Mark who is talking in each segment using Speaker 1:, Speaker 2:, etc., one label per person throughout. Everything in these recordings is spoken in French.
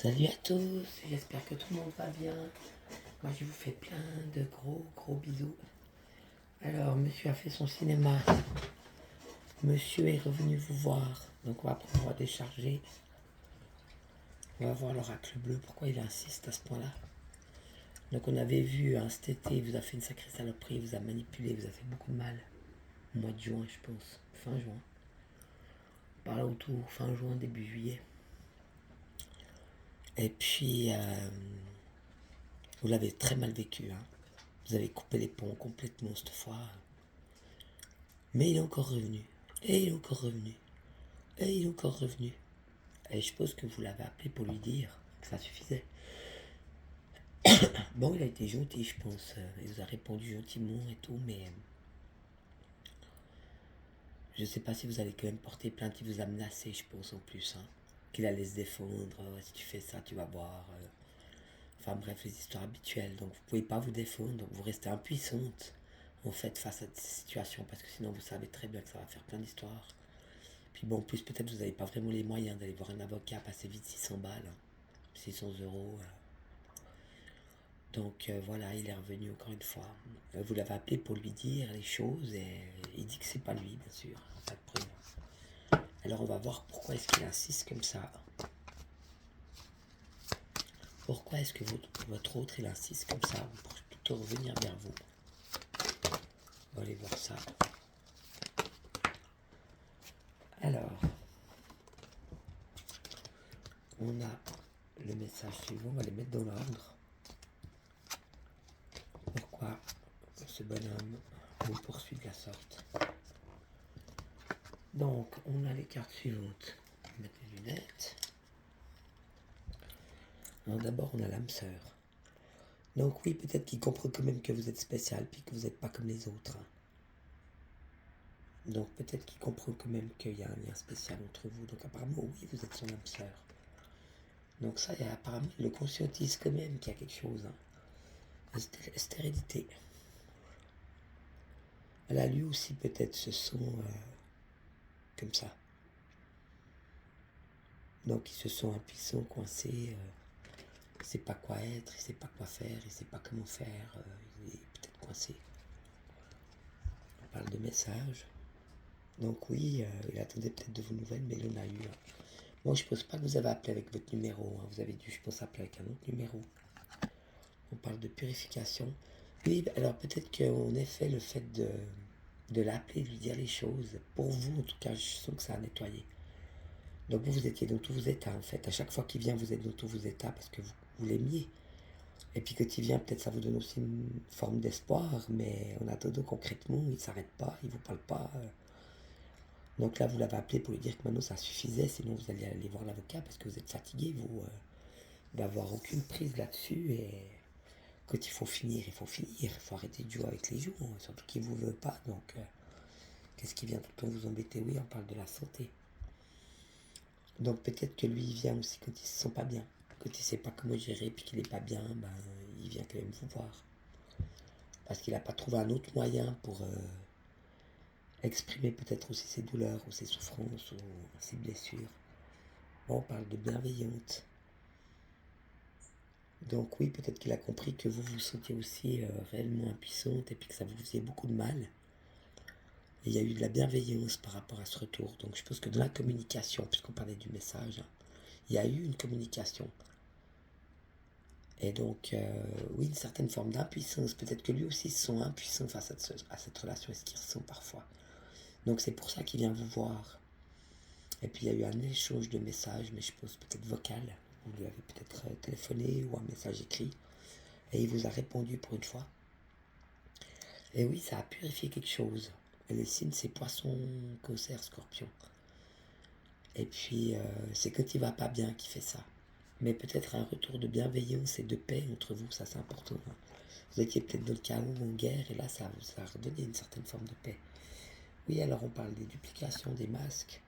Speaker 1: Salut à tous, j'espère que tout le monde va bien. Moi je vous fais plein de gros bisous. Alors monsieur a fait son cinéma. Monsieur est revenu vous voir. Donc on va pouvoir décharger. On va voir l'oracle bleu, pourquoi il insiste à ce point-là. Donc on avait vu cet été, il vous a fait une sacrée saloperie, il vous a manipulé, il vous a fait beaucoup de mal. Au mois de juin je pense, fin juin. Par là autour, fin juin, début juillet. Et puis vous l'avez très mal vécu. Vous avez coupé les ponts complètement cette fois. Mais il est encore revenu. Et il est encore revenu. Et il est encore revenu. Et je suppose que vous l'avez appelé pour lui dire que ça suffisait. Bon, il a été gentil, je pense. Il vous a répondu gentiment et tout, mais je sais pas si vous allez quand même porter plainte. Il vous a menacé, je pense, en plus. Qu'il allait se défendre. Si tu fais ça, tu vas voir. Enfin bref, les histoires habituelles. Donc vous pouvez pas vous défendre. Donc vous restez impuissante, en fait, face à cette situation. Parce que sinon, vous savez très bien que ça va faire plein d'histoires. Puis bon, en plus, peut-être vous n'avez pas vraiment les moyens d'aller voir un avocat, passer vite 600 balles, 600 euros. Donc voilà, il est revenu encore une fois. Vous l'avez appelé pour lui dire les choses et il dit que c'est pas lui, bien sûr. Pas de preuve. Alors on va voir pourquoi est-ce qu'il insiste comme ça. Pourquoi est-ce que votre autre il insiste comme ça pour plutôt revenir vers vous. On va aller voir ça. Alors, on a le message suivant, on va les mettre dans l'ordre. Pourquoi ce bonhomme vous poursuit de la sorte? Donc, on a les cartes suivantes. On va mettre les lunettes. Alors d'abord, on a l'âme sœur. Donc oui, peut-être qu'il comprend quand même que vous êtes spécial, puis que vous n'êtes pas comme les autres. Donc peut-être qu'il comprend quand même qu'il y a un lien spécial entre vous. Donc apparemment, oui, vous êtes son âme sœur. Donc ça, apparemment, il le conscientise quand même qu'il y a quelque chose. Cette hérédité. Elle a lui aussi peut-être ce son comme ça. Donc ils se sont impuissants, coincés. Il ne sait pas quoi être, il ne sait pas quoi faire, il ne sait pas comment faire. Il est peut-être coincé. On parle de message. Donc oui, il attendait peut-être de vos nouvelles, mais il en a eu. Bon, je ne pense pas que vous avez appelé avec votre numéro. Vous avez dû, je pense, appeler avec un autre numéro. On parle de purification. Oui, alors peut-être qu'en effet, le fait de l'appeler, de lui dire les choses, pour vous, en tout cas, je sens que ça a nettoyé. Donc vous étiez dans tous vos états, en fait. À chaque fois qu'il vient, vous êtes dans tous vos états parce que vous l'aimiez. Et puis quand il vient, peut-être ça vous donne aussi une forme d'espoir, mais en attendant concrètement, il ne s'arrête pas, il ne vous parle pas. Donc là, vous l'avez appelé pour lui dire que maintenant ça suffisait, sinon vous allez aller voir l'avocat parce que vous êtes fatigué, vous, d'avoir aucune prise là-dessus. Et quand il faut finir, il faut finir. Il faut arrêter de jouer avec les jours, surtout qu'il ne vous veut pas. Donc, qu'est-ce qui vient tout le temps vous embêter? Oui, on parle de la santé. Donc peut-être que lui, il vient aussi quand il se sent pas bien. Quand il ne sait pas comment gérer puis qu'il n'est pas bien, il vient quand même vous voir. Parce qu'il n'a pas trouvé un autre moyen pour exprimer peut-être aussi ses douleurs ou ses souffrances ou ses blessures. Bon, on parle de bienveillante. Donc oui, peut-être qu'il a compris que vous vous sentiez aussi réellement impuissante et puis que ça vous faisait beaucoup de mal. Et il y a eu de la bienveillance par rapport à ce retour. Donc je pense que dans la communication, puisqu'on parlait du message, il y a eu une communication. Et donc, oui, une certaine forme d'impuissance. Peut-être que lui aussi se sent impuissant face à cette relation, et ce qu'il ressent parfois. Donc c'est pour ça qu'il vient vous voir. Et puis il y a eu un échange de messages, mais je pense peut-être vocal. Vous lui avez peut-être téléphoné ou un message écrit. Et il vous a répondu pour une fois. Et oui, ça a purifié quelque chose. Et les signes, c'est poisson, cancer, scorpion. Et puis, c'est quand il va pas bien qu'il fait ça. Mais peut-être un retour de bienveillance et de paix entre vous, ça c'est important. Vous étiez peut-être dans le chaos ou en guerre, et là, ça a redonné une certaine forme de paix. Oui, alors on parle des duplications, des masques.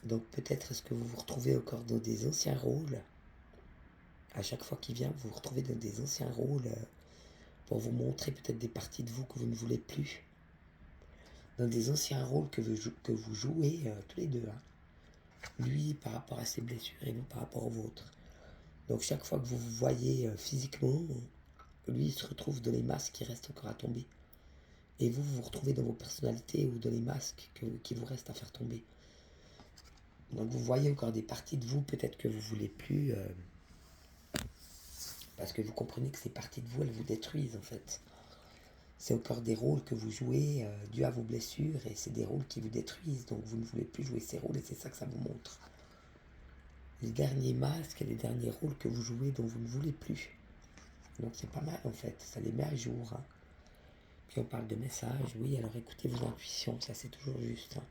Speaker 1: Donc peut-être est-ce que vous vous retrouvez encore dans des anciens rôles. À chaque fois qu'il vient, vous vous retrouvez dans des anciens rôles pour vous montrer peut-être des parties de vous que vous ne voulez plus. Dans des anciens rôles que vous jouez tous les deux. Lui par rapport à ses blessures et vous par rapport aux vôtres. Donc chaque fois que vous vous voyez physiquement, lui il se retrouve dans les masques qui restent encore à tomber. Et vous vous retrouvez dans vos personnalités ou dans les masques qui vous restent à faire tomber. Donc vous voyez encore des parties de vous peut-être que vous ne voulez plus, parce que vous comprenez que ces parties de vous, elles vous détruisent en fait. C'est encore des rôles que vous jouez dû à vos blessures et c'est des rôles qui vous détruisent. Donc vous ne voulez plus jouer ces rôles et c'est ça que ça vous montre. Les derniers masques et les derniers rôles que vous jouez dont vous ne voulez plus. Donc c'est pas mal en fait, ça les met à jour. Hein. Puis on parle de messages, oui, alors écoutez vos intuitions, ça c'est toujours juste. Hein.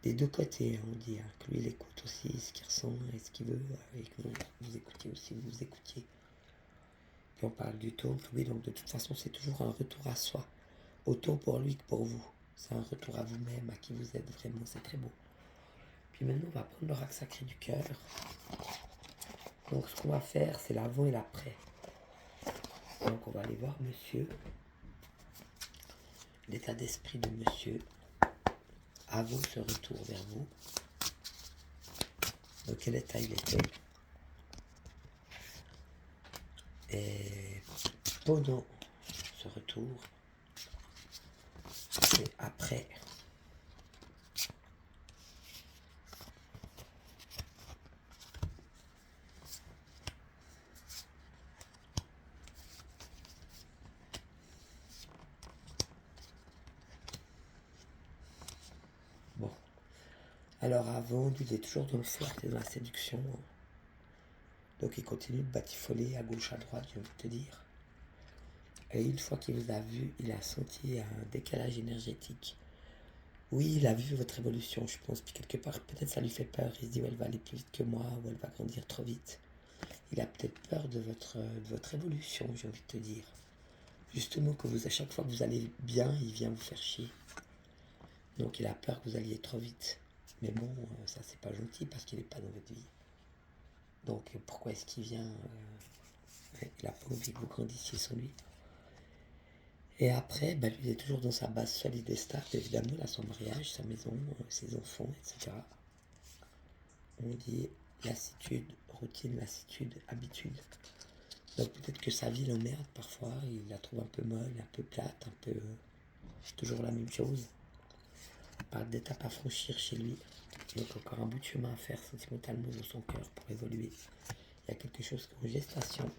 Speaker 1: Des deux côtés, hein, on dit, hein, que lui il écoute aussi ce qu'il ressent et ce qu'il veut, et que vous écoutiez aussi, vous écoutiez. Puis on parle du taunt, oui, donc de toute façon c'est toujours un retour à soi. Autant pour lui que pour vous. C'est un retour à vous-même, à qui vous êtes vraiment, c'est très beau. Puis maintenant, on va prendre l'oracle sacré du cœur. Donc, ce qu'on va faire, c'est l'avant et l'après. Donc, on va aller voir monsieur. L'état d'esprit de monsieur avant ce retour vers vous. Dans quel état il était. Et pendant ce retour, et après. Bon. Alors avant, lui, il est toujours dans le flirt et dans la séduction. Donc il continue de batifoler à gauche, à droite, je vais te dire. Et une fois qu'il vous a vu, il a senti un décalage énergétique. Oui, il a vu votre évolution, je pense. Puis quelque part, peut-être ça lui fait peur. Il se dit, ouais, elle va aller plus vite que moi, ou elle va grandir trop vite. Il a peut-être peur de votre évolution, j'ai envie de te dire. Justement, que vous, à chaque fois que vous allez bien, il vient vous faire chier. Donc il a peur que vous alliez trop vite. Mais bon, ça c'est pas gentil parce qu'il n'est pas dans votre vie. Donc pourquoi est-ce qu'il vient il n'a pas envie que vous grandissiez sans lui. Et après, lui il est toujours dans sa base solide et stable, évidemment, là, son mariage, sa maison, ses enfants, etc. On dit lassitude, routine, lassitude, habitude. Donc peut-être que sa vie l'emmerde parfois, il la trouve un peu molle, un peu plate, un peu toujours la même chose. On parle d'étapes à franchir chez lui. Donc encore un bout de chemin à faire sentimentalement dans son cœur pour évoluer. Il y a quelque chose qui est en gestation.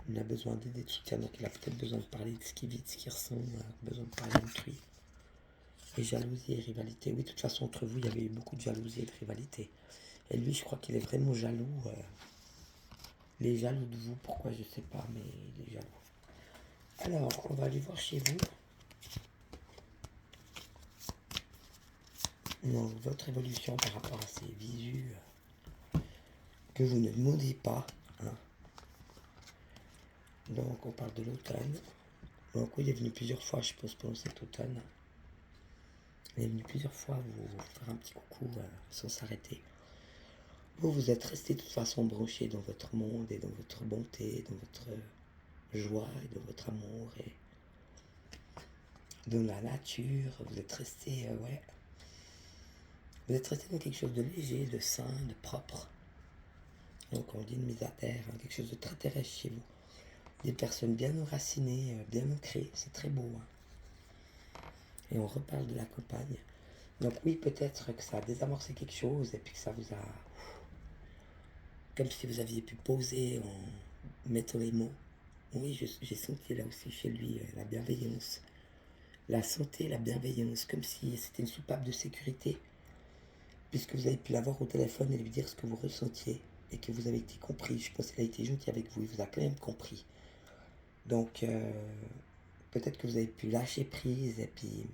Speaker 1: Il a besoin d'aide et de soutien, donc il a peut-être besoin de parler de ce qu'il vit, de ce qu'il ressent, besoin de parler d'autrui. Et jalousie et rivalité. Oui, de toute façon, entre vous, il y avait eu beaucoup de jalousie et de rivalité. Et lui, je crois qu'il est vraiment jaloux. Il est jaloux de vous, pourquoi, je ne sais pas, mais il est jaloux. Alors, on va aller voir chez vous. Non, votre évolution par rapport à ces visus que vous ne demandez pas. Hein. Donc, on parle de l'automne. Donc, oui, il est venu plusieurs fois, je pense, pendant cet automne. Il est venu plusieurs fois vous faire un petit coucou sans s'arrêter. Vous êtes resté de toute façon branché dans votre monde et dans votre bonté, dans votre joie et dans votre amour et dans la nature. Vous êtes resté, ouais. Vous êtes resté dans quelque chose de léger, de sain, de propre. Donc on dit une mise à terre, hein, quelque chose de très terrestre chez vous. Des personnes bien enracinées, bien ancrées, c'est très beau. Hein. Et on reparle de la campagne. Donc oui, peut-être que ça a désamorcé quelque chose et puis que ça vous a... Comme si vous aviez pu poser en mettant les mots. Oui, j'ai senti là aussi chez lui la bienveillance. La santé, la bienveillance, comme si c'était une soupape de sécurité. Puisque vous avez pu l'avoir au téléphone et lui dire ce que vous ressentiez. Et que vous avez été compris. Je pense qu'il a été gentil avec vous. Il vous a quand même compris. Donc, peut-être que vous avez pu lâcher prise et puis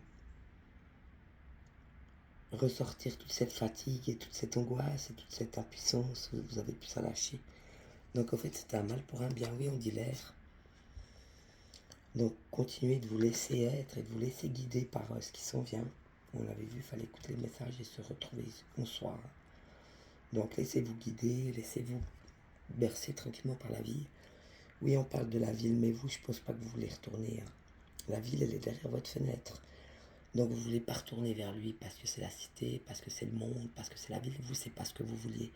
Speaker 1: ressortir toute cette fatigue et toute cette angoisse et toute cette impuissance. Vous avez pu ça lâcher. Donc, en fait, c'était un mal pour un bien. Oui, on dit l'air. Donc, continuez de vous laisser être et de vous laisser guider par ce qui s'en vient. On l'avait vu, il fallait écouter les messages et se retrouver en soi. Donc, laissez-vous guider, laissez-vous bercer tranquillement par la vie. Oui, on parle de la ville, mais vous, je pense pas que vous voulez retourner. Hein. La ville, elle est derrière votre fenêtre. Donc vous ne voulez pas retourner vers lui parce que c'est la cité, parce que c'est le monde, parce que c'est la ville. Vous, c'est pas ce que vous vouliez.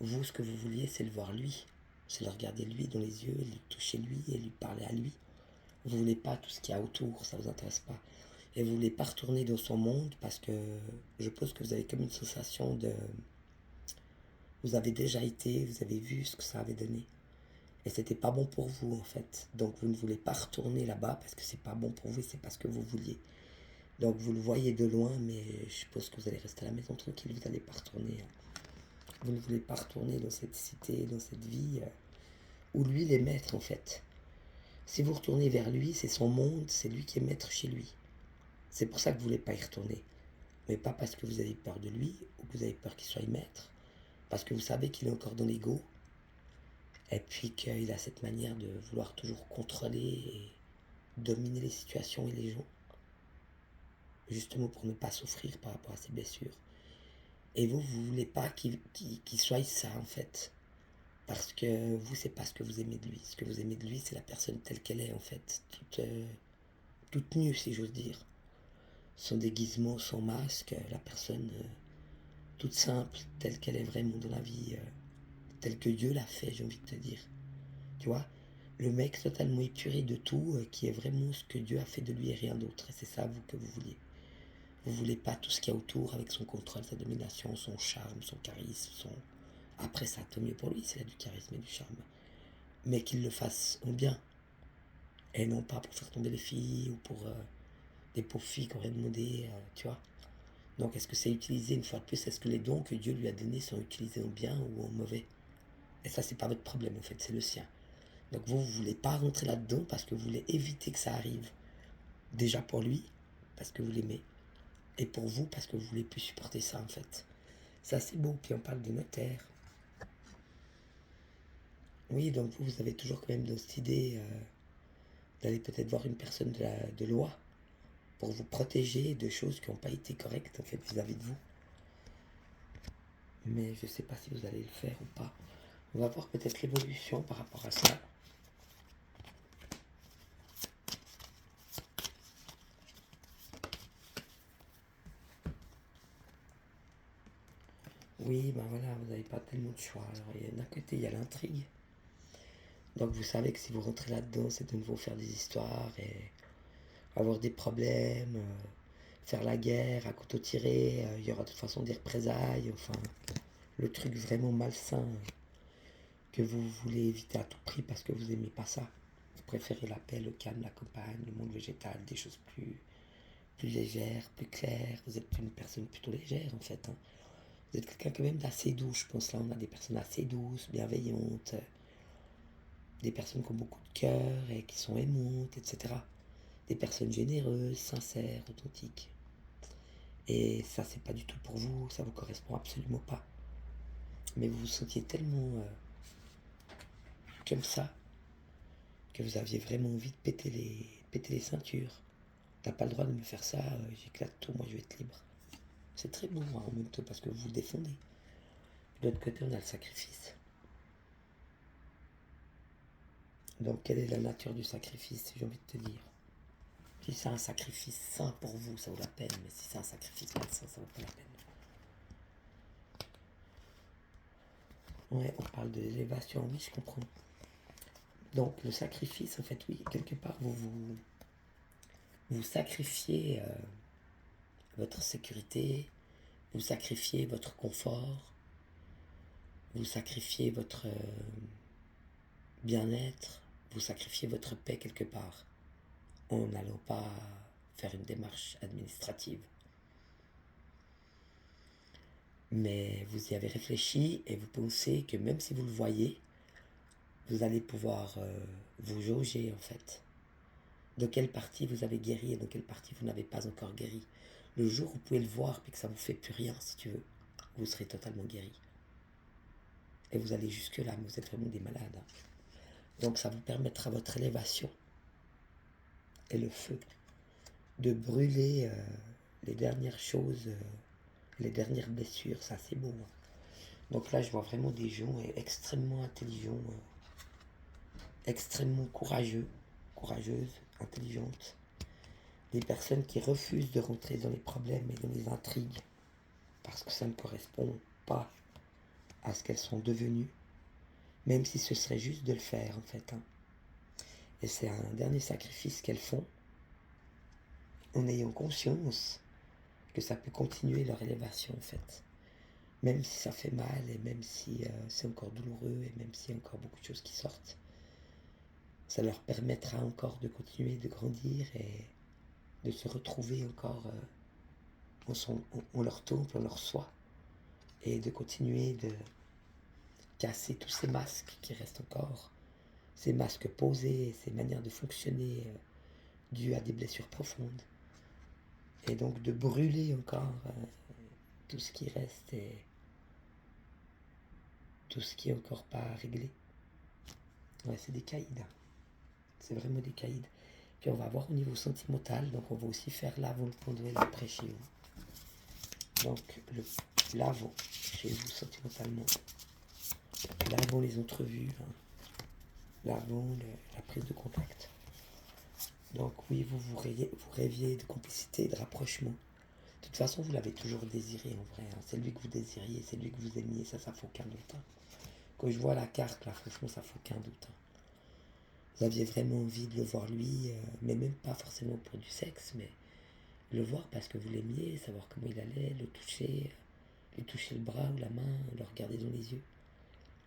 Speaker 1: Vous, ce que vous vouliez, c'est le voir lui. C'est le regarder lui dans les yeux, lui toucher lui et lui parler à lui. Vous voulez pas tout ce qu'il y a autour, ça vous intéresse pas. Et vous voulez pas retourner dans son monde parce que je pense que vous avez comme une sensation de... Vous avez déjà été, vous avez vu ce que ça avait donné. Et c'était pas bon pour vous en fait. Donc vous ne voulez pas retourner là-bas parce que c'est pas bon pour vous et c'est pas ce que vous vouliez. Donc vous le voyez de loin, mais je suppose que vous allez rester à la maison tranquille, vous n'allez pas retourner. Vous ne voulez pas retourner dans cette cité, dans cette vie où lui il est maître en fait. Si vous retournez vers lui, c'est son monde, c'est lui qui est maître chez lui. C'est pour ça que vous ne voulez pas y retourner. Mais pas parce que vous avez peur de lui ou que vous avez peur qu'il soit maître. Parce que vous savez qu'il est encore dans l'ego. Et puis qu'il a cette manière de vouloir toujours contrôler et dominer les situations et les gens. Justement pour ne pas souffrir par rapport à ses blessures. Et vous voulez pas qu'il soit ça en fait. Parce que vous, c'est pas ce que vous aimez de lui. Ce que vous aimez de lui, c'est la personne telle qu'elle est en fait. Toute nue si j'ose dire. Son déguisement, son masque, la personne toute simple, telle qu'elle est vraiment dans la vie, telle que Dieu l'a fait, j'ai envie de te dire. Tu vois, le mec totalement épuré de tout, qui est vraiment ce que Dieu a fait de lui et rien d'autre. Et c'est ça, vous, que vous voulez. Vous voulez pas tout ce qu'il y a autour avec son contrôle, sa domination, son charme, son charisme, son... Après ça, tant mieux pour lui, s'il a du charisme et du charme. Mais qu'il le fasse en bien. Et non pas pour faire tomber les filles ou pour des pauvres filles qui auraient demandé, tu vois. Donc est-ce que c'est utilisé une fois de plus? Est-ce que les dons que Dieu lui a donnés sont utilisés en bien ou en mauvais? Et ça, c'est pas votre problème en fait, c'est le sien. Donc vous ne voulez pas rentrer là-dedans parce que vous voulez éviter que ça arrive. Déjà pour lui, parce que vous l'aimez. Et pour vous, parce que vous voulez plus supporter ça en fait. Ça c'est beau, puis on parle de notaire. Oui, donc vous avez toujours quand même cette idée d'aller peut-être voir une personne de loi pour vous protéger de choses qui n'ont pas été correctes en fait vis-à-vis de vous. Mais je ne sais pas si vous allez le faire ou pas. On va voir peut-être l'évolution par rapport à ça. Oui, ben voilà, vous n'avez pas tellement de choix. Alors, d'un côté, il y a l'intrigue. Donc vous savez que si vous rentrez là-dedans, c'est de nouveau faire des histoires et avoir des problèmes, faire la guerre à couteau tiré, il y aura de toute façon des représailles, enfin, le truc vraiment malsain que vous voulez éviter à tout prix parce que vous n'aimez pas ça. Vous préférez la paix, le calme, la campagne, le monde végétal, des choses plus légères, plus claires. Vous êtes une personne plutôt légère en fait. Hein. Vous êtes quelqu'un quand même d'assez doux, je pense. Là, on a des personnes assez douces, bienveillantes, des personnes qui ont beaucoup de cœur et qui sont aimantes, etc. Des personnes généreuses, sincères, authentiques. Et ça, c'est pas du tout pour vous, ça vous correspond absolument pas. Mais vous vous sentiez tellement comme ça que vous aviez vraiment envie de péter les ceintures. T'as pas le droit de me faire ça, j'éclate tout, moi je vais être libre. C'est très beau hein, en même temps parce que vous vous défendez. De l'autre côté, on a le sacrifice. Donc, quelle est la nature du sacrifice, j'ai envie de te dire? Si c'est un sacrifice sain pour vous, ça vaut la peine, mais si c'est un sacrifice malsain, ça vaut pas la peine. Ouais, on parle de l'élévation, oui, je comprends. Donc, le sacrifice, en fait, oui, quelque part, vous sacrifiez votre sécurité, vous sacrifiez votre confort, vous sacrifiez votre bien-être, vous sacrifiez votre paix quelque part en n'allant pas faire une démarche administrative. Mais vous y avez réfléchi et vous pensez que même si vous le voyez, vous allez pouvoir vous jauger en fait. De quelle partie vous avez guéri et de quelle partie vous n'avez pas encore guéri. Le jour où vous pouvez le voir et que ça ne vous fait plus rien, si tu veux, vous serez totalement guéri. Et vous allez jusque là, mais vous êtes vraiment des malades. Hein. Donc ça vous permettra votre élévation et le feu de brûler les dernières choses, les dernières blessures. Ça c'est beau. Hein. Donc là je vois vraiment des gens extrêmement intelligents, extrêmement courageux, courageuses, intelligentes, Des personnes qui refusent de rentrer dans les problèmes et dans les intrigues parce que ça ne correspond pas à ce qu'elles sont devenues, même si ce serait juste de le faire en fait. Et c'est un dernier sacrifice qu'elles font en ayant conscience que ça peut continuer leur élévation en fait. Même si ça fait mal et même si c'est encore douloureux et même s'il y a encore beaucoup de choses qui sortent, ça leur permettra encore de continuer de grandir et de se retrouver encore en leur temple, en leur soi, et de continuer de casser tous ces masques qui restent encore, ces masques posés, ces manières de fonctionner dues à des blessures profondes, et donc de brûler encore tout ce qui reste et tout ce qui est encore pas réglé. Ouais, c'est des caïds. C'est vraiment des caïds. Puis on va voir au niveau sentimental, donc on va aussi faire l'avant, le pendant et l'après chez vous. Donc l'avant chez vous sentimentalement, l'avant les entrevues, l'avant la prise de contact. Donc oui, vous rêviez de complicité, de rapprochement. De toute façon, vous l'avez toujours désiré en vrai. C'est lui que vous désiriez, c'est lui que vous aimiez, ça fait aucun doute. Quand je vois la carte, là, franchement, ça fait aucun doute. Vous aviez vraiment envie de le voir lui, mais même pas forcément pour du sexe, mais le voir parce que vous l'aimiez, savoir comment il allait, le toucher, lui toucher le bras ou la main, le regarder dans les yeux.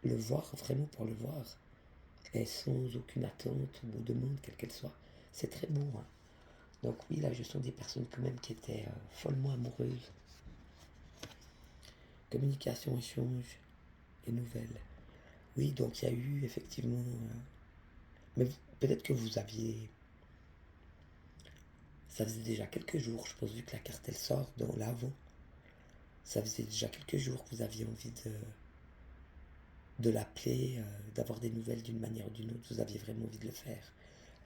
Speaker 1: Le voir vraiment pour le voir, et sans aucune attente ou demande, quelle qu'elle soit. C'est très beau. Donc oui, là, je sens des personnes quand même qui étaient follement amoureuses. Communication, échange et nouvelles. Oui, donc il y a eu effectivement... mais peut-être que vous aviez... Ça faisait déjà quelques jours, je pense, vu que la carte, elle sort dans l'avant. Ça faisait déjà quelques jours que vous aviez envie de l'appeler, d'avoir des nouvelles d'une manière ou d'une autre. Vous aviez vraiment envie de le faire.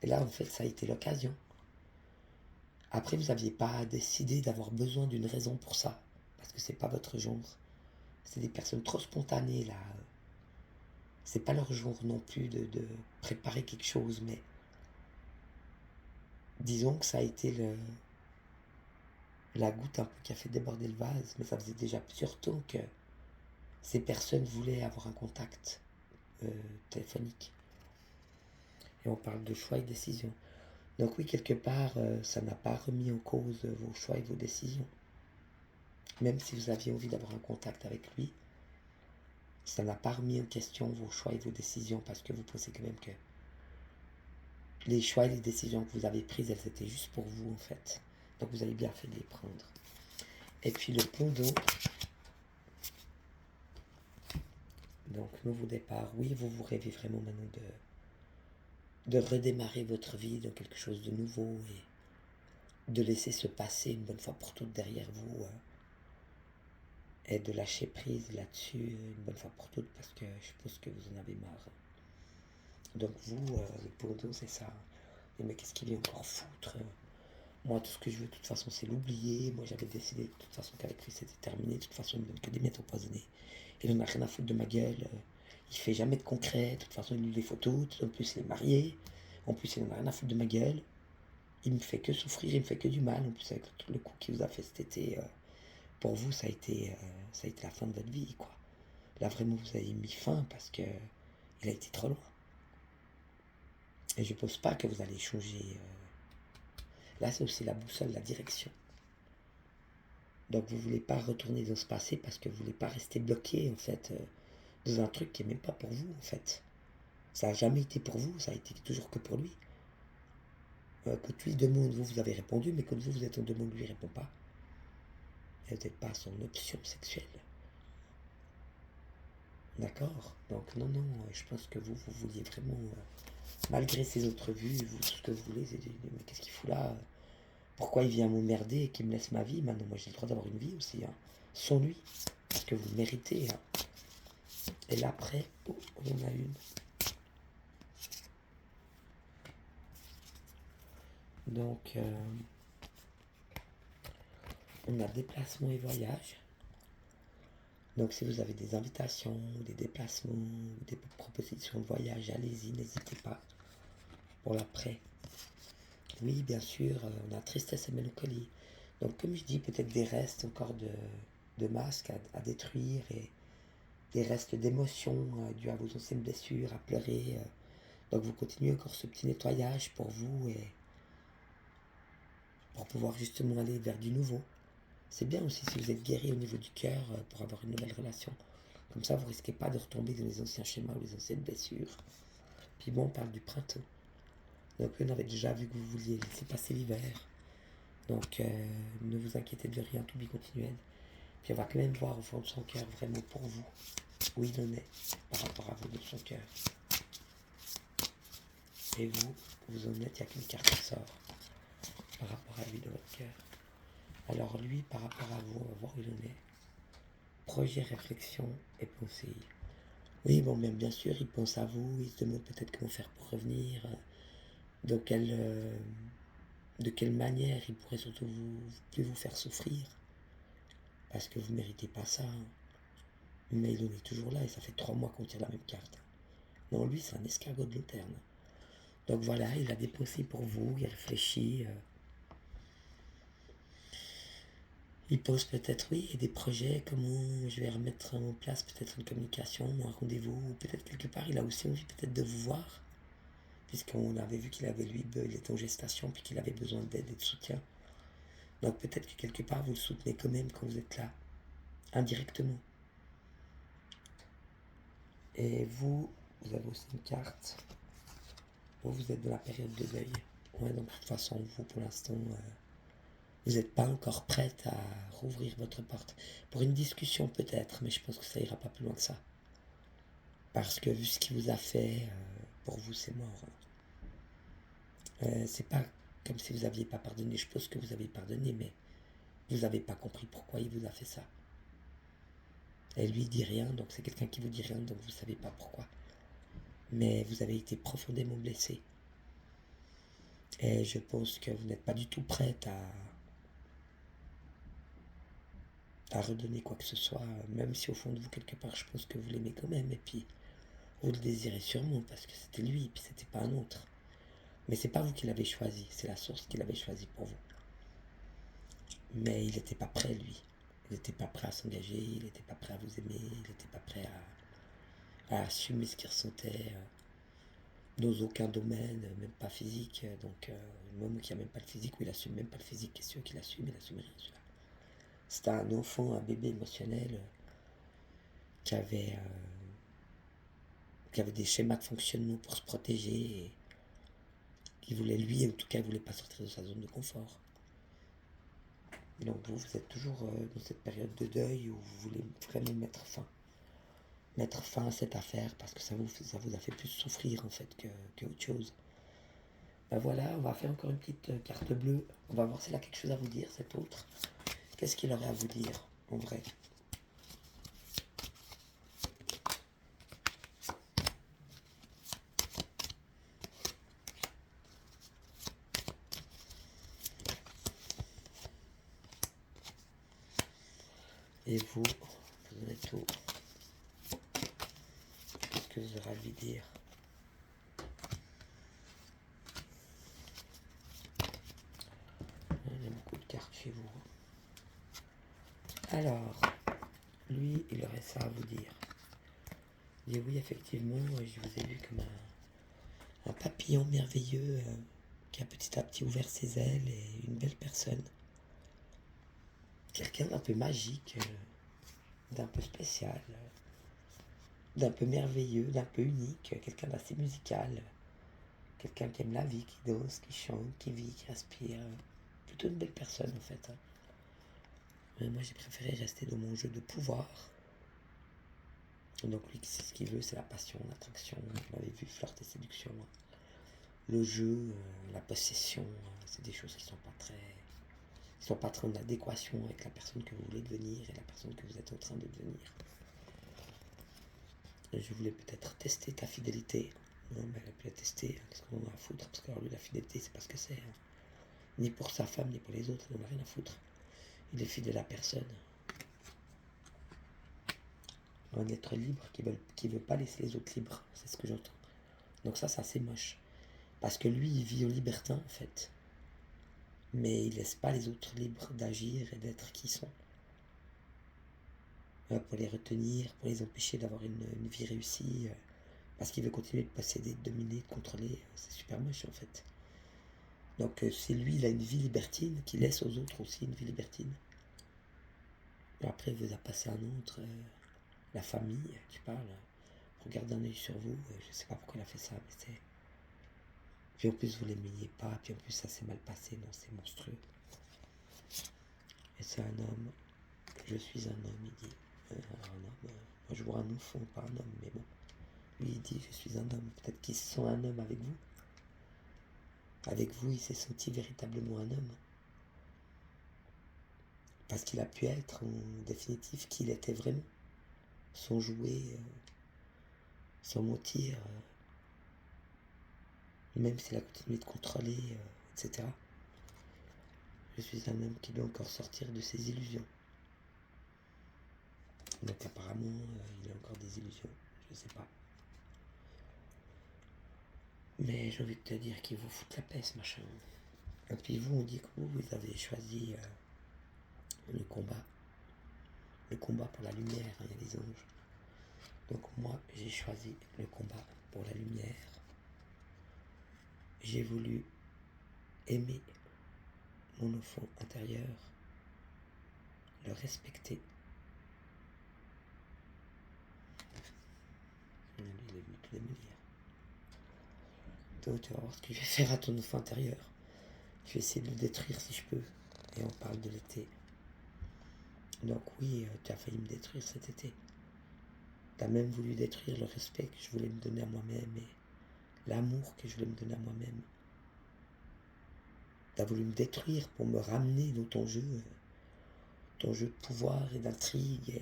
Speaker 1: Et là, en fait, ça a été l'occasion. Après, vous n'aviez pas décidé d'avoir besoin d'une raison pour ça. Parce que c'est pas votre genre. C'est des personnes trop spontanées, là. C'est pas leur genre non plus de préparer quelque chose, mais disons que ça a été la goutte un peu qui a fait déborder le vase. Mais ça faisait déjà plusieurs temps que ces personnes voulaient avoir un contact téléphonique. Et on parle de choix et décision. Donc oui, quelque part, ça n'a pas remis en cause vos choix et vos décisions. Même si vous aviez envie d'avoir un contact avec lui, ça n'a pas remis en question vos choix et vos décisions parce que vous pensez quand même que les choix et les décisions que vous avez prises, elles étaient juste pour vous en fait. Donc vous avez bien fait de les prendre. Et puis le pendant. Donc nouveau départ. Oui, vous rêvez vraiment maintenant de redémarrer votre vie dans quelque chose de nouveau et de laisser se passer une bonne fois pour toutes derrière vous. Et de lâcher prise là-dessus une bonne fois pour toutes parce que je pense que vous en avez marre. Donc vous, le pendant, c'est ça. Et mais qu'est-ce qu'il vient encore foutre? Moi, tout ce que je veux, de toute façon, c'est l'oublier. Moi, j'avais décidé, de toute façon, qu'avec lui, c'était terminé. De toute façon, il me donne que des miettes empoisonnées. Il n'en a rien à foutre de ma gueule. Il fait jamais de concret. De toute façon, il lit les photos. En plus, il est marié. En plus, il n'en a rien à foutre de ma gueule. Il me fait que souffrir, il me fait que du mal. En plus, avec tout le coup qu'il vous a fait cet été, pour vous, ça a été la fin de votre vie, quoi. Là, vraiment, vous avez mis fin parce que il a été trop loin. Et je pense pas que vous allez changer. Là, c'est aussi la boussole, la direction. Donc, vous voulez pas retourner dans ce passé parce que vous voulez pas rester bloqué, en fait, dans un truc qui est même pas pour vous, en fait. Ça a jamais été pour vous, ça a été toujours que pour lui. Quand lui demande, vous avez répondu, mais quand vous êtes en demande, lui répond pas. Et vous n'êtes pas son option sexuelle. D'accord? Donc, non, je pense que vous vouliez vraiment, malgré ces autres vues, tout ce que vous voulez, c'est mais qu'est-ce qu'il fout là? Pourquoi il vient m'emmerder et qu'il me laisse ma vie? Maintenant, moi, j'ai le droit d'avoir une vie aussi, sans lui. Parce que vous le méritez, Et là, après, on en a une. Donc, on a déplacement et voyage. Donc, si vous avez des invitations, des déplacements, des propositions de voyage, allez-y, n'hésitez pas pour l'après. Oui, bien sûr, on a tristesse et mélancolie. Donc, comme je dis, peut-être des restes encore de masques à détruire et des restes d'émotions dues à vos anciennes blessures, à pleurer. Donc, vous continuez encore ce petit nettoyage pour vous et pour pouvoir justement aller vers du nouveau. C'est bien aussi si vous êtes guéri au niveau du cœur pour avoir une nouvelle relation. Comme ça, vous risquez pas de retomber dans les anciens schémas ou les anciennes blessures. Puis bon, on parle du printemps. Donc, on avait déjà vu que vous vouliez laisser passer l'hiver. Donc, ne vous inquiétez de rien, tout be continuel. Puis on va quand même voir au fond de son cœur vraiment pour vous, où il en est par rapport à vous de son cœur. Et vous, vous en êtes, il n'y a qu'une carte qui sort par rapport à lui de votre cœur. Alors lui, par rapport à vous, on va voir où il en est. Projet, réflexion et pensée. Oui, bon, même bien sûr, il pense à vous, il se demande peut-être comment faire pour revenir, de quelle manière il pourrait surtout plus vous faire souffrir, parce que vous ne méritez pas ça. Mais il en est toujours là et ça fait 3 mois qu'on tire la même carte. Non, lui, c'est un escargot de Luterne. Donc voilà, il a des pensées pour vous, il réfléchit. Il pense peut-être, oui, des projets, comment je vais remettre en place peut-être une communication, un rendez-vous, ou peut-être quelque part, il a aussi envie peut-être de vous voir, puisqu'on avait vu qu'il avait, lui, il était en gestation, puis qu'il avait besoin d'aide et de soutien. Donc peut-être que quelque part, vous le soutenez quand même quand vous êtes là, indirectement. Et vous, vous avez aussi une carte. Vous êtes dans la période de deuil. Ouais, donc de toute façon, vous, pour l'instant, vous n'êtes pas encore prête à rouvrir votre porte. Pour une discussion peut-être, mais je pense que ça ira pas plus loin que ça. Parce que vu ce qu'il vous a fait, pour vous, c'est mort. C'est pas comme si vous n'aviez pas pardonné. Je pense que vous avez pardonné, mais vous n'avez pas compris pourquoi il vous a fait ça. Et lui, il dit rien, donc c'est quelqu'un qui vous dit rien, donc vous ne savez pas pourquoi. Mais vous avez été profondément blessé. Et je pense que vous n'êtes pas du tout prête à redonner quoi que ce soit, même si au fond de vous, quelque part, je pense que vous l'aimez quand même. Et puis, vous le désirez sûrement parce que c'était lui et puis c'était pas un autre. Mais c'est pas vous qui l'avez choisi, c'est la source qui l'avait choisi pour vous. Mais il n'était pas prêt, lui. Il n'était pas prêt à s'engager, il n'était pas prêt à vous aimer, il n'était pas prêt à assumer ce qu'il ressentait dans aucun domaine, même pas physique. Donc, le moment qu'il n'y a même pas le physique, où il assume même pas le physique, qu'est-ce qu'il assume? Il assume rien, celui-là. C'était un enfant, un bébé émotionnel qui avait des schémas de fonctionnement pour se protéger et qui voulait, lui, en tout cas, voulait pas sortir de sa zone de confort. Donc vous êtes toujours dans cette période de deuil où vous voulez vraiment mettre fin à cette affaire parce que ça vous a fait plus souffrir en fait que autre chose. Ben voilà, on va faire encore une petite carte bleue. On va voir s'il a quelque chose à vous dire, cet autre. Qu'est-ce qu'il aurait à vous dire, en vrai? Et vous en êtes où? Qu'est-ce que vous aurez à lui dire? Il y a beaucoup de cartes chez vous. Alors, lui, il aurait ça à vous dire. Il dit oui, effectivement, je vous ai vu comme un papillon merveilleux qui a petit à petit ouvert ses ailes et une belle personne. Quelqu'un d'un peu magique, d'un peu spécial, d'un peu merveilleux, d'un peu unique, quelqu'un d'assez musical, quelqu'un qui aime la vie, qui danse, qui chante, qui vit, qui respire. Plutôt une belle personne en fait. Mais moi j'ai préféré rester dans mon jeu de pouvoir. Donc lui, c'est ce qu'il veut, c'est la passion, l'attraction. Vous l'avez vu, flirt et séduction. Le jeu, la possession, c'est des choses qui sont pas très en adéquation avec la personne que vous voulez devenir et la personne que vous êtes en train de devenir. Et je voulais peut-être tester ta fidélité. Non, mais elle a pu la tester. Qu'est-ce qu'on en a à foutre? Parce que lui, la fidélité, c'est pas ce que c'est. Ni pour sa femme, ni pour les autres, il n'en a rien à foutre. Il est fidèle à personne. Un être libre qui veut pas laisser les autres libres. C'est ce que j'entends. Donc ça, c'est assez moche. Parce que lui, il vit au libertin, en fait. mais il laisse pas les autres libres d'agir et d'être qui ils sont. Pour les retenir, pour les empêcher d'avoir une vie réussie, parce qu'il veut continuer de posséder, de dominer, de contrôler. C'est super moche en fait. Donc c'est lui, il a une vie libertine qui laisse aux autres aussi une vie libertine. Et après, il vous a passé un autre, la famille, tu parles, regarde un œil sur vous, je sais pas pourquoi il a fait ça, mais c'est... Puis en plus, vous l'aimiez pas, puis en plus, ça s'est mal passé, non, c'est monstrueux. Et c'est un homme, je suis un homme, il dit. Alors un homme, moi je vois un enfant, pas un homme, mais bon. Lui, il dit, je suis un homme. Peut-être qu'il se sent un homme avec vous. Avec vous, il s'est senti véritablement un homme. Parce qu'il a pu être, en définitive, qui il était vraiment. Sans jouer, sans mentir, même s'il a continué de contrôler, etc. Je suis un homme qui doit encore sortir de ses illusions. Donc apparemment, il a encore des illusions, je sais pas. Mais j'ai envie de te dire qu'il vous fout la paix, ce machin. Et puis vous, on dit que vous avez choisi le combat. Le combat pour la lumière, il y a des anges. Donc moi, j'ai choisi le combat pour la lumière. J'ai voulu aimer mon enfant intérieur, le respecter. Il est venu tout démolir. Donc tu vas voir ce que je vais faire à ton enfant intérieur. Je vais essayer de le détruire si je peux. Et on parle de l'été. Donc oui, tu as failli me détruire cet été. Tu as même voulu détruire le respect que je voulais me donner à moi-même et l'amour que je voulais me donner à moi-même. Tu as voulu me détruire pour me ramener dans ton jeu de pouvoir et d'intrigue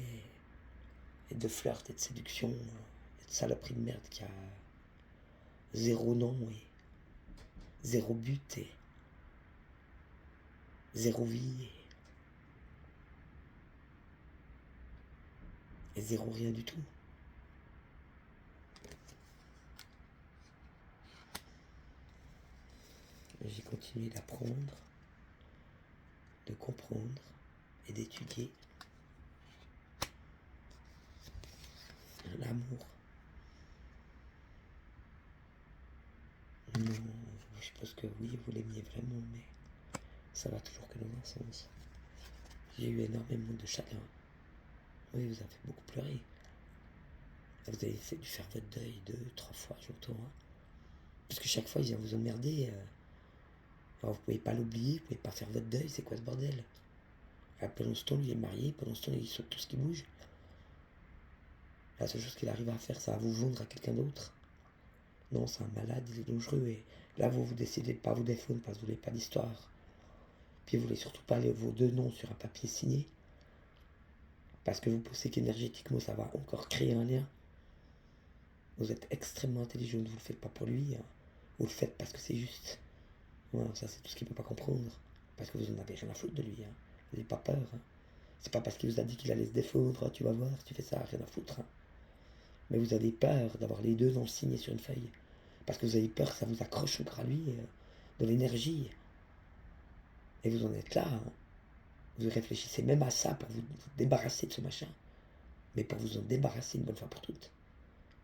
Speaker 1: et de flirt et de séduction et de saloperie de merde qui a zéro nom et zéro but et zéro vie et zéro rien du tout. J'ai continué d'apprendre, de comprendre et d'étudier l'amour. Non, je pense que oui, vous l'aimiez vraiment, mais ça va toujours que dans un sens. J'ai eu énormément de chagrin. Oui, vous avez beaucoup pleuré. Vous avez dû faire votre deuil 2-3 fois, j'entends. Hein. Parce que chaque fois, il vient vous emmerder. Alors, vous pouvez pas l'oublier, vous pouvez pas faire votre deuil, c'est quoi ce bordel? Pendant ce temps, lui est marié, pendant ce temps, il saute tout ce qui bouge. La seule chose qu'il arrive à faire, c'est à vous vendre à quelqu'un d'autre. Non, c'est un malade, il est dangereux. Et là, vous décidez de pas vous défendre parce que vous voulez pas d'histoire. Puis vous voulez surtout pas vos deux noms sur un papier signé. Parce que vous pensez qu'énergétiquement, ça va encore créer un lien. Vous êtes extrêmement intelligent, vous le faites pas pour lui. Hein. Vous le faites parce que c'est juste. Voilà, ça, c'est tout ce qu'il peut pas comprendre. Parce que vous en avez rien à foutre de lui. Hein. Vous n'avez pas peur. Hein. C'est pas parce qu'il vous a dit qu'il allait se défendre. Oh, tu vas voir, si tu fais ça, rien à foutre. Hein. Mais vous avez peur d'avoir les deux noms signés sur une feuille. Parce que vous avez peur que ça vous accroche encore à lui, de l'énergie. Et vous en êtes là. Hein. Vous réfléchissez même à ça pour vous débarrasser de ce machin. Mais pour vous en débarrasser une bonne fois pour toutes.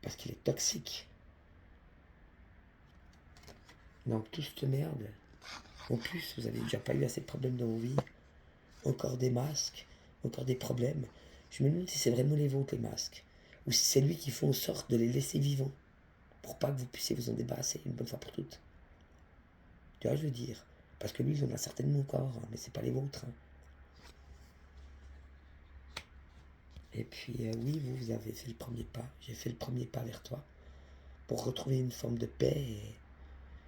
Speaker 1: Parce qu'il est toxique. Donc, toute cette merde. En plus, vous avez déjà pas eu assez de problèmes dans vos vies. Encore des masques. Encore des problèmes. Je me demande si c'est vraiment les vôtres, les masques. Ou si c'est lui qui fait en sorte de les laisser vivants. Pour pas que vous puissiez vous en débarrasser une bonne fois pour toutes. Tu vois, je veux dire. Parce que lui, il en a certainement encore. Hein, mais c'est pas les vôtres. Hein. Et puis, oui, vous avez fait le premier pas. J'ai fait le premier pas vers toi. Pour retrouver une forme de paix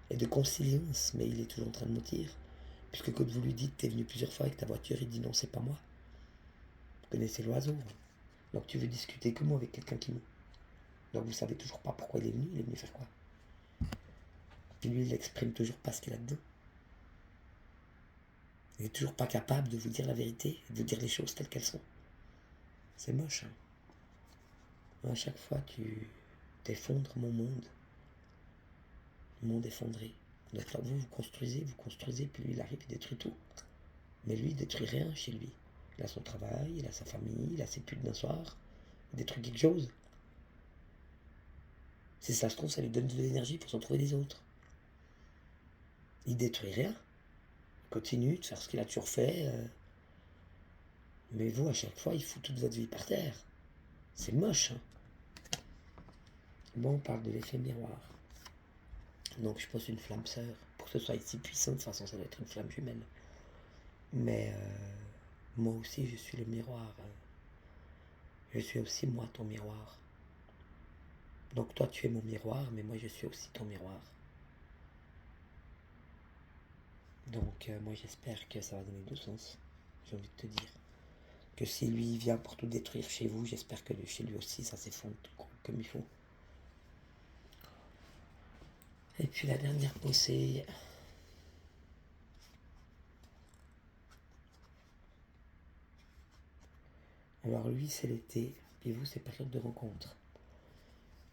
Speaker 1: et de conciliance. Mais il est toujours en train de mentir. Puisque quand vous lui dites, t'es venu plusieurs fois avec ta voiture, il dit non, c'est pas moi. Vous connaissez l'oiseau. Hein. Donc tu veux discuter que moi avec quelqu'un qui ment. Donc vous savez toujours pas pourquoi il est venu faire quoi. Puis lui, il exprime toujours pas ce qu'il a dedans. Il est toujours pas capable de vous dire la vérité, de vous dire les choses telles qu'elles sont. C'est moche. Hein. À chaque fois, tu t'effondres mon monde effondré. Donc là, vous construisez, puis lui, il arrive, il détruit tout. Mais lui, il détruit rien chez lui. Il a son travail, il a sa famille, il a ses putes d'un soir. Il détruit quelque chose. Si ça se trouve, ça lui donne de l'énergie pour s'en trouver des autres. Il détruit rien. Il continue de faire ce qu'il a toujours fait. Mais vous, à chaque fois, il fout toute votre vie par terre. C'est moche, hein. Bon, on parle de l'effet miroir. Donc, je pose une flamme sœur. Pour que ce soit si puissant, de toute façon, ça doit être une flamme jumelle. Mais moi aussi, je suis le miroir. Je suis aussi, moi, ton miroir. Donc, toi, tu es mon miroir, mais moi, je suis aussi ton miroir. Donc, moi, j'espère que ça va donner du sens. J'ai envie de te dire que si lui vient pour tout détruire chez vous, j'espère que chez lui aussi, ça s'effondre comme il faut. Et puis, la dernière pensée. Alors, lui, c'est l'été, et vous, c'est période de rencontre.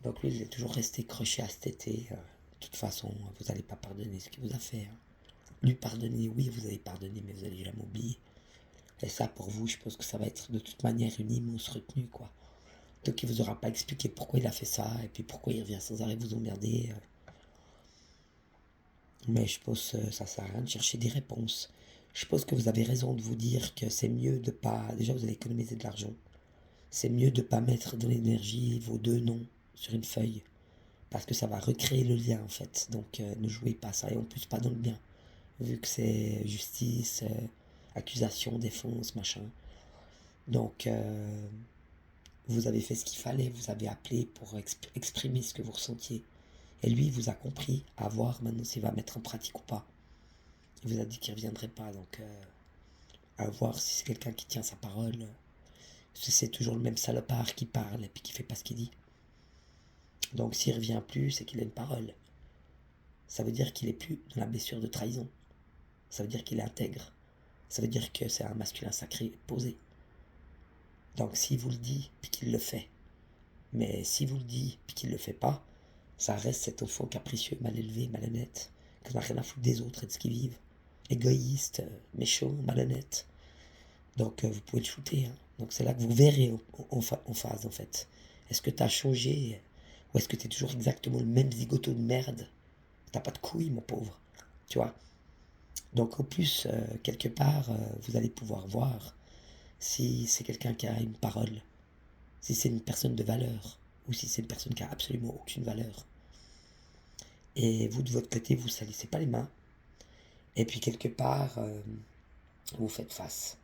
Speaker 1: Donc, lui, il est toujours resté croché à cet été. De toute façon, vous n'allez pas pardonner ce qu'il vous a fait. Lui pardonner, oui, vous allez pardonner, mais vous allez jamais oublier. Et ça, pour vous, je pense que ça va être de toute manière une immense retenue, quoi. Donc, il vous aura pas expliqué pourquoi il a fait ça, et puis pourquoi il revient sans arrêt vous emmerder. Mais je pense que ça sert à rien de chercher des réponses. Je pense que vous avez raison de vous dire que c'est mieux de pas... Déjà, vous allez économiser de l'argent. C'est mieux de pas mettre de l'énergie vos deux noms sur une feuille. Parce que ça va recréer le lien, en fait. Donc, ne jouez pas ça. Et en plus, pas dans le bien. Vu que c'est justice, accusation, défense, machin. Donc, vous avez fait ce qu'il fallait. Vous avez appelé pour exprimer ce que vous ressentiez. Et lui, il vous a compris. À voir maintenant s'il va mettre en pratique ou pas. Il vous a dit qu'il ne reviendrait pas. Donc, à voir si c'est quelqu'un qui tient sa parole. Si c'est toujours le même salopard qui parle et puis qui fait pas ce qu'il dit. Donc, s'il revient plus, c'est qu'il a une parole. Ça veut dire qu'il est plus dans la blessure de trahison. Ça veut dire qu'il est intègre. Ça veut dire que c'est un masculin sacré posé. Donc s'il vous le dit, puis qu'il le fait. Mais s'il vous le dit, puis qu'il le fait pas, ça reste cet enfant capricieux, mal élevé, malhonnête, qui n'a rien à foutre des autres et de ce qu'ils vivent. Égoïste, méchant, malhonnête. Donc vous pouvez le shooter. Hein. Donc c'est là que vous verrez en phase, en fait. Est-ce que tu as changé ou est-ce que tu es toujours exactement le même zigoto de merde? T'as pas de couilles, mon pauvre. Tu vois. Donc en plus, quelque part, vous allez pouvoir voir si c'est quelqu'un qui a une parole, si c'est une personne de valeur, ou si c'est une personne qui a absolument aucune valeur. Et vous, de votre côté, vous ne salissez pas les mains. Et puis quelque part, vous faites face.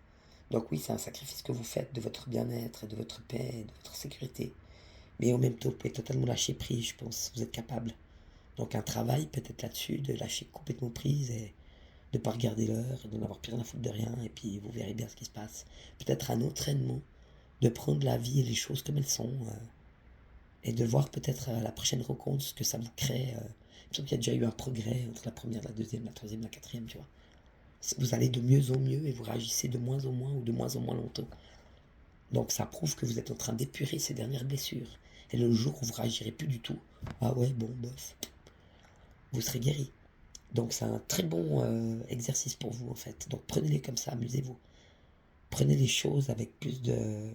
Speaker 1: Donc oui, c'est un sacrifice que vous faites de votre bien-être, et de votre paix, et de votre sécurité. Mais en même temps, vous pouvez totalement lâcher prise, je pense. Vous êtes capable. Donc un travail peut-être là-dessus, de lâcher complètement prise et de ne pas regarder l'heure, et de n'avoir plus rien à foutre de rien, et puis vous verrez bien ce qui se passe. Peut-être un entraînement, de prendre la vie et les choses comme elles sont, et de voir peut-être à la prochaine rencontre ce que ça vous crée. Il me semble qu'il y a déjà eu un progrès entre la première, la deuxième, la troisième, la quatrième, tu vois. Vous allez de mieux en mieux et vous réagissez de moins en moins ou de moins en moins longtemps. Donc ça prouve que vous êtes en train d'épurer ces dernières blessures. Et le jour où vous réagirez plus du tout, ah ouais, bon, bof, vous serez guéri. Donc c'est un très bon exercice pour vous en fait. Donc prenez-les comme ça, amusez-vous. Prenez les choses avec plus de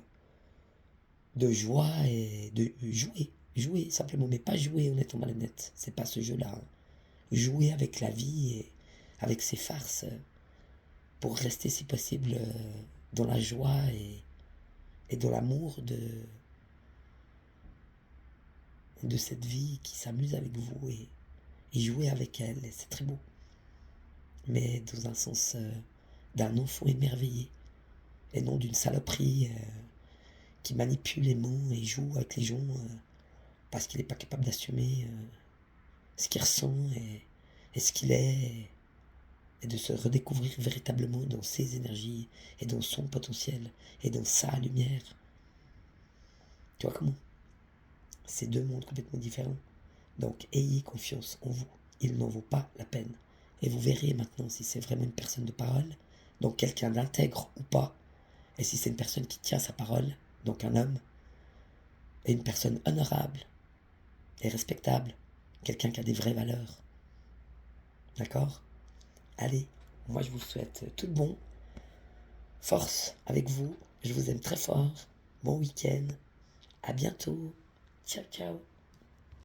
Speaker 1: joie et de jouer. Jouer simplement, mais pas jouer en étant malhonnête. C'est pas ce jeu-là. Hein. Jouer avec la vie et avec ses farces pour rester si possible dans la joie et dans l'amour de cette vie qui s'amuse avec vous et jouer avec elle. Et c'est très beau. Mais dans un sens d'un enfant émerveillé et non d'une saloperie qui manipule les mots et joue avec les gens parce qu'il n'est pas capable d'assumer ce qu'il ressent et ce qu'il est, et de se redécouvrir véritablement dans ses énergies et dans son potentiel et dans sa lumière. Tu vois comment? C'est deux mondes complètement différents. Donc ayez confiance en vous, il n'en vaut pas la peine. Et vous verrez maintenant si c'est vraiment une personne de parole, donc quelqu'un d'intègre ou pas, et si c'est une personne qui tient sa parole, donc un homme, et une personne honorable et respectable, quelqu'un qui a des vraies valeurs. D'accord? Allez, moi je vous souhaite tout de bon. Force avec vous. Je vous aime très fort. Bon week-end. À bientôt. Ciao, ciao.